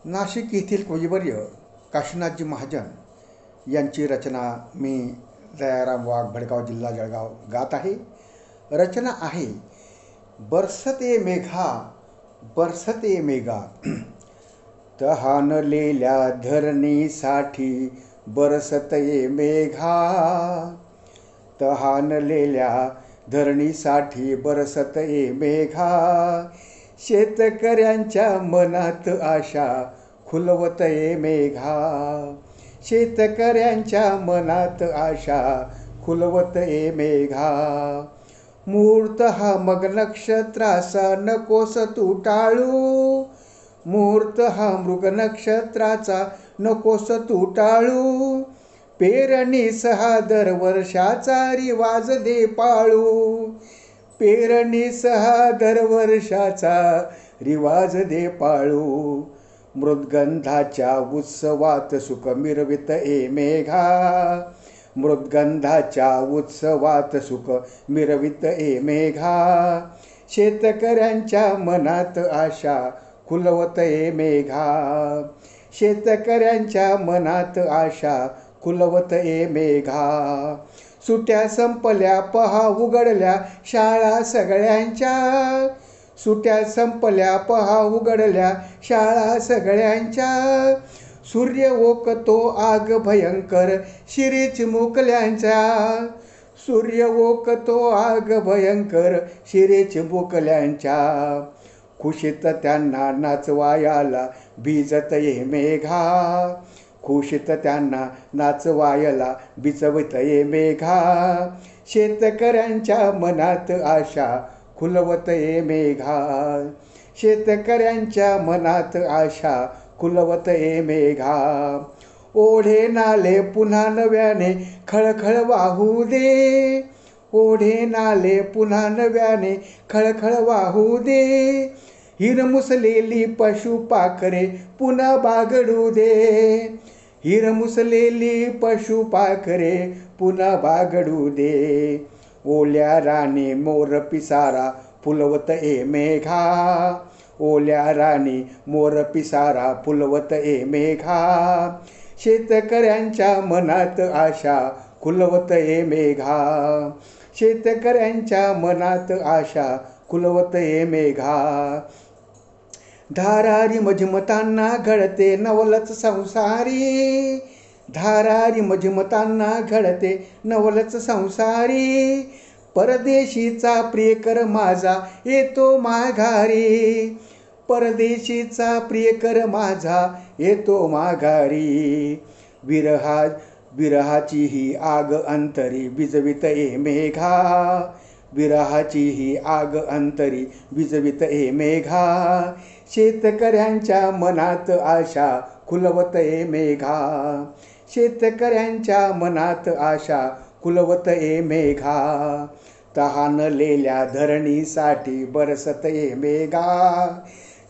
नाशिक येथील कविवर्य काशीनाथजी महाजन यांची रचना मी दयाराम वाघ, भडगाव, जिल्हा जळगाव गात आहे. रचना आहे बरसते मेघा, बरसते मेघा. तहानलेल्या धरणीसाठी बरसते मेघा, तहानलेल्या धरणीसाठी बरसते मेघा. शेतकऱ्यांच्या मनात आशा खुलवतये मेघा, शेतकऱ्यांच्या मनात आशा खुलवतये मेघा. मुहूर्त हा मग नक्षत्राचा नकोस तू टाळू, मुहूर्त हा मृग नक्षत्राचा नकोस तू टाळू. पेरणीस हा दरवर्षाचा रिवाज दे पाळू, पेरणीस हा दरवर्षाचा रिवाज दे पाळू. मृदगंधाच्या उत्सवात सुख मिरवित ए मेघा, मृदगंधाच्या उत्सवात सुख मिरवित ए मेघा. शेतकऱ्यांच्या मनात आशा खुलवत ए मेघा, शेतकऱ्यांच्या मनात आशा खुलवत ए मेघा. सुट्या संपल्या पहा उघडल्या शाळा सगळ्यांच्या, सुट्या संपल्या पहा उघडल्या शाळा सगळ्यांच्या. सूर्य ओकतो आग भयंकर शिरी चिमुकल्यांच्या, सूर्य ओकतो आग भयंकर शिरी चिमुकल्यांच्या. खुशीत त्यांना नाचवायाला भिजत ये मेघा, खुशीत त्यांना नाचवायला भिजवत ये मेघा. शेतकऱ्यांच्या मनात आशा खुलवत ये मेघा, शेतकऱ्यांच्या मनात आशा खुलवत ये मेघा. ओढे नाले पुन्हा नव्याने खळखळ वाहू दे, ओढे नाले पुन्हा नव्याने खळखळ वाहू दे. हिरमुसलेली पशुपाखरे पुन्हा बागडू दे, हिरमुसलेली पशुपाखरे पुन्हा बागडू दे. ओल्या राणी मोर पिसारा फुलवत ए मेघा, ओल्या राणी मोर पिसारा फुलवत ए मेघा. शेतकऱ्यांच्या मनात आशा खुलवत ए मेघा, शेतकऱ्यांच्या मनात आशा खुलवत ए मेघा. धारारी मजमतांना घडते नवलच संसारी, धारारी मजमतांना घडते नवलच संसारी. परदेशीचा प्रियकर माझा येतो माघारी, परदेशीचा प्रियकर माझा येतो माघारी. विरहाची ही आग अंतरी विजवित ए मेघा, विरहाची ही आग अंतरी विजवित ए मेघा. शेतकऱ्यांच्या मनात आशा खुलवत ए मेघा, शेतकऱ्यांच्या मनात आशा खुलवत ए मेघा. तहानलेल्या धरणीसाठी बरसत ए मेघा,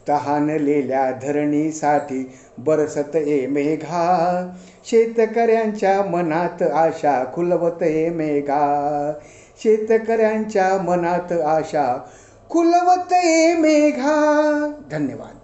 तहानलेल्या धरणीसाठी बरसत ए मेघा. शेतकऱ्यांच्या मनात आशा खुलवत ए मेघा, शेतकऱ्यांच्या मनात आशा खुलवत ए मेघा. धन्यवाद.